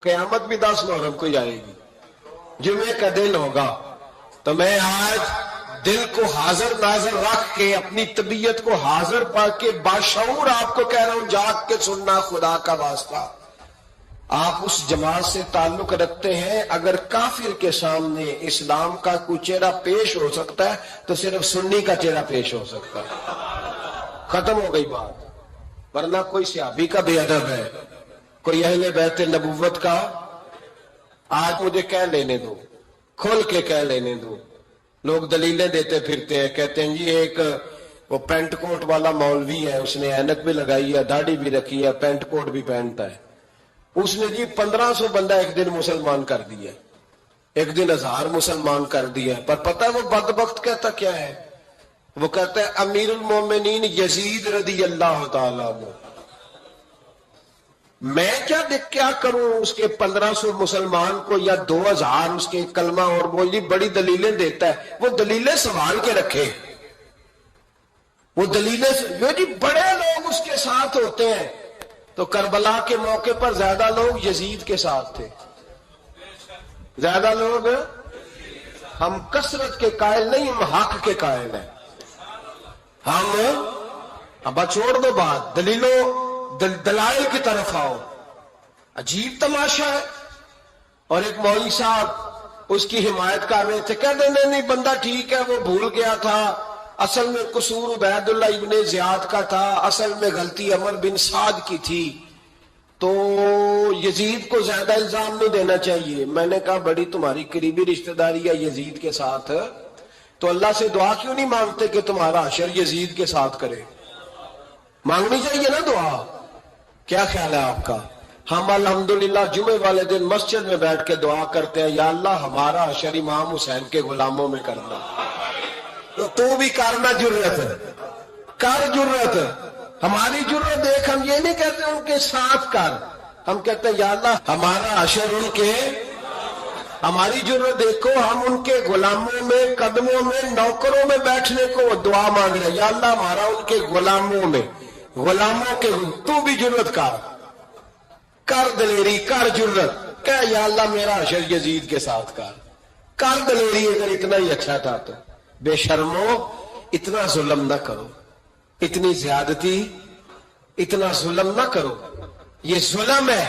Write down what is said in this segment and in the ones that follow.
قیامت بھی 10 محرم کو ہی آئے گی، جمعے کا دن ہوگا، تو میں آج دل کو حاضر ناظر رکھ کے اپنی طبیعت کو حاضر پا کے باشعور آپ کو کہہ رہا ہوں، جاگ کے سننا خدا کا واسطہ۔ آپ اس جماعت سے تعلق رکھتے ہیں، اگر کافر کے سامنے اسلام کا کوئی چہرہ پیش ہو سکتا ہے تو صرف سنی کا چہرہ پیش ہو سکتا ہے، ختم ہو گئی بات۔ ورنہ کوئی صحابی کا بے ادب ہے، کوئی اہل بیت نبوت کا، آج مجھے کہہ لینے دو، کھول کے کہہ لینے دو۔ لوگ دلیلیں دیتے پھرتے ہیں، کہتے ہیں جی ایک وہ پینٹ کوٹ والا مولوی ہے، اس نے اینک بھی لگائی ہے، داڑھی بھی رکھی ہے، پینٹ کوٹ بھی پہنتا ہے، اس نے جی 1500 بندہ ایک دن مسلمان کر دیا، ایک دن 1000 مسلمان کر دیا۔ پر پتہ ہے وہ بدبخت کہتا کیا ہے؟ وہ کہتا ہے امیر المومنین یزید رضی اللہ تعالیٰ عنہ، میں کیا کروں اس کے 1500 مسلمان کو یا 2000 اس کے کلمہ اور بولی بڑی دلیلیں دیتا ہے، وہ دلیلیں سنبھال کے رکھے، وہ دلیلیں جو جی بڑے لوگ اس کے ساتھ ہوتے ہیں۔ تو کربلا کے موقع پر زیادہ لوگ یزید کے ساتھ تھے، زیادہ لوگ، ہم کثرت کے قائل نہیں، ہم حق کے قائل ہیں۔ ہم اب چھوڑ دو بات، دلائل کی طرف آؤ۔ عجیب تماشا ہے، اور ایک مولوی صاحب اس کی حمایت کر رہے تھے، کہتے نہیں بندہ ٹھیک ہے، وہ بھول گیا تھا، اصل میں قصور عبید اللہ ابن زیاد کا تھا، اصل میں غلطی عمر بن سعد کی تھی، تو یزید کو زیادہ الزام نہیں دینا چاہیے۔ میں نے کہا بڑی تمہاری قریبی رشتہ داری ہے یزید کے ساتھ، تو اللہ سے دعا کیوں نہیں مانگتے کہ تمہارا حشر یزید کے ساتھ کرے؟ مانگنی چاہیے نا دعا۔ کیا خیال ہے آپ کا؟ ہم الحمدللہ جمعے والے دن مسجد میں بیٹھ کے دعا کرتے ہیں، یا اللہ ہمارا حشر امام حسین کے غلاموں میں کرنا۔ تو بھی کرنا، جرت کر، جرت ہماری جرت دیکھ، ہم یہ نہیں کہتے ان کے ساتھ کر، ہم کہتے ہیں یا اللہ ہمارا حشر ان کے، ہماری جرت دیکھو، ہم ان کے غلاموں میں، قدموں میں، نوکروں میں بیٹھنے کو دعا مانگ رہے ہیں، یا اللہ ہمارا ان کے غلاموں میں، غلاموں کے، تو بھی جرت کر دلیری، کر جرت، کہ یا اللہ میرا حشر یزید کے ساتھ کر دلیری، اگر اتنا ہی اچھا تھا تو۔ بے شرمو، اتنا ظلم نہ کرو، اتنی زیادتی، اتنا ظلم نہ کرو، یہ ظلم ہے۔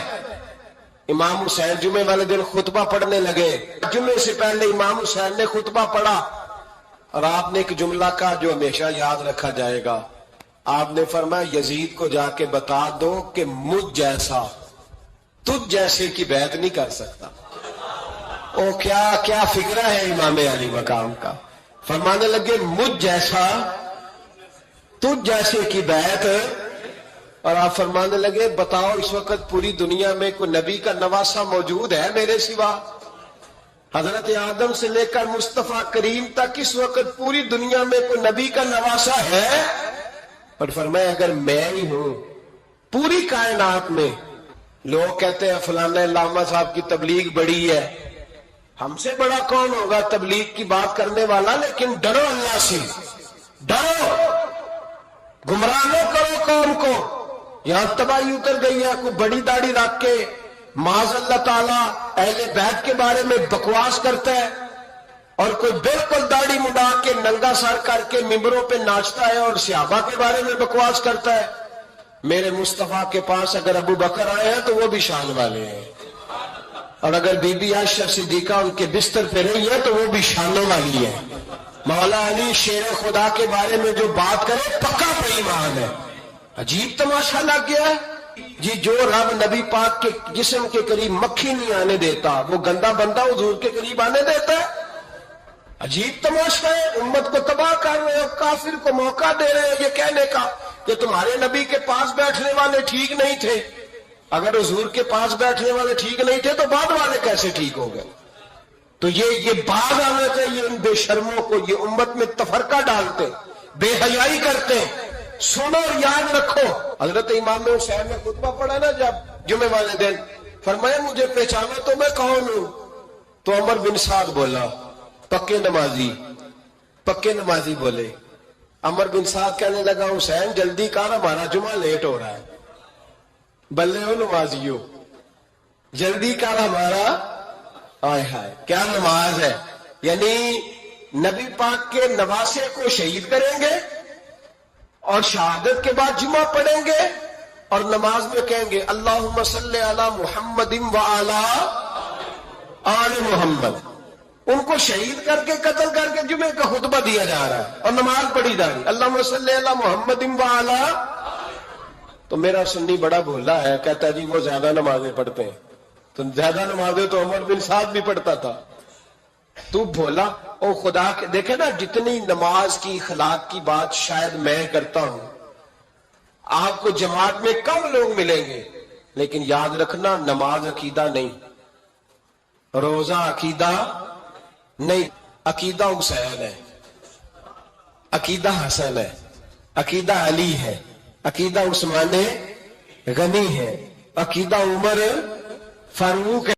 امام حسین جمعے والے دن خطبہ پڑھنے لگے، جمعے سے پہلے امام حسین نے خطبہ پڑھا، اور آپ نے ایک جملہ کہا جو ہمیشہ یاد رکھا جائے گا۔ آپ نے فرمایا یزید کو جا کے بتا دو کہ مجھ جیسا تجھ جیسے کی بیعت نہیں کر سکتا۔ او کیا فکرہ ہے امام علی مقام کا۔ فرمانے لگے مجھ جیسا تجھ جیسے کی بیعت، اور آپ فرمانے لگے بتاؤ اس وقت پوری دنیا میں کوئی نبی کا نواسہ موجود ہے میرے سوا؟ حضرت آدم سے لے کر مصطفیٰ کریم تک اس وقت پوری دنیا میں کوئی نبی کا نواسہ ہے؟ اور فرمایا اگر میں ہی ہوں پوری کائنات میں، لوگ کہتے ہیں فلانا علامہ صاحب کی تبلیغ بڑی ہے، ہم سے بڑا کون ہوگا تبلیغ کی بات کرنے والا؟ لیکن ڈرو اللہ سے، ڈرو، گمراہ نہ کرو قوم کو۔ یہاں تباہی اتر گئی ہے، کوئی بڑی داڑھی رکھ کے معاذ اللہ تعالیٰ اہل بیت کے بارے میں بکواس کرتا ہے، اور کوئی بالکل داڑھی مڈا کے ننگا سر کر کے ممبروں پہ ناچتا ہے اور صحابہ کے بارے میں بکواس کرتا ہے۔ میرے مصطفیٰ کے پاس اگر ابو بکر آئے ہیں تو وہ بھی شان والے ہیں، اور اگر بی بی عائشہ صدیقہ ان کے بستر پہ رہی ہے تو وہ بھی شانوں والی ہے۔ مولا علی شیر خدا کے بارے میں جو بات کرے پکا بے ایمان ہے۔ عجیب تماشا لگ گیا ہے جی، جو رب نبی پاک کے جسم کے قریب مکھی نہیں آنے دیتا، وہ گندا بندہ حضور کے قریب آنے دیتا ہے؟ عجیب تماشا ہے، امت کو تباہ کر رہے ہو، کافر کو موقع دے رہے ہیں یہ کہنے کا کہ تمہارے نبی کے پاس بیٹھنے والے ٹھیک نہیں تھے۔ اگر حضور کے پاس بیٹھنے والے ٹھیک نہیں تھے تو بعد والے کیسے ٹھیک ہو گئے؟ تو یہ باز آنا چاہیے ان بے شرموں کو، یہ امت میں تفرقہ ڈالتے، بے حیائی کرتے۔ سنو اور یاد رکھو، حضرت امام حسین نے خطبہ پڑھا نا جب جمعے والے دن، فرمایا مجھے پہچانا تو میں کون ہوں؟ تو عمر بن سعد بولا پکے نمازی بولے۔ عمر بن سعد کہنے لگا حسین جلدی کر، ہمارا جمعہ لیٹ ہو رہا ہے۔ بلے ہو نمازیو، جلدی کر ہمارا آئے ہائے کیا نماز ہے. یعنی نبی پاک کے نواسے کو شہید کریں گے اور شہادت کے بعد جمعہ پڑھیں گے اور نماز میں کہیں گے اللہم صلی علی محمد وعلی آل محمد. ان کو شہید کر کے قتل کر کے جمعے کا خطبہ دیا جا رہا ہے اور نماز پڑھی جا رہی ہے اللہم صلی علی محمد وعلی. تو میرا سنی بڑا بھولا ہے, کہتا ہے جی وہ زیادہ نمازیں پڑھتے ہیں. تو زیادہ نمازیں تو عمر بن سعد بھی پڑھتا تھا. تو بھولا او خدا کے دیکھے نا, جتنی نماز کی اخلاق کی بات شاید میں کرتا ہوں, آپ کو جماعت میں کم لوگ ملیں گے, لیکن یاد رکھنا نماز عقیدہ نہیں, روزہ عقیدہ نہیں. عقیدہ حسین ہے, عقیدہ حسن ہے, عقیدہ علی ہے, عقیدہ عثمان غنی ہے, عقیدہ عمر فاروق ہے.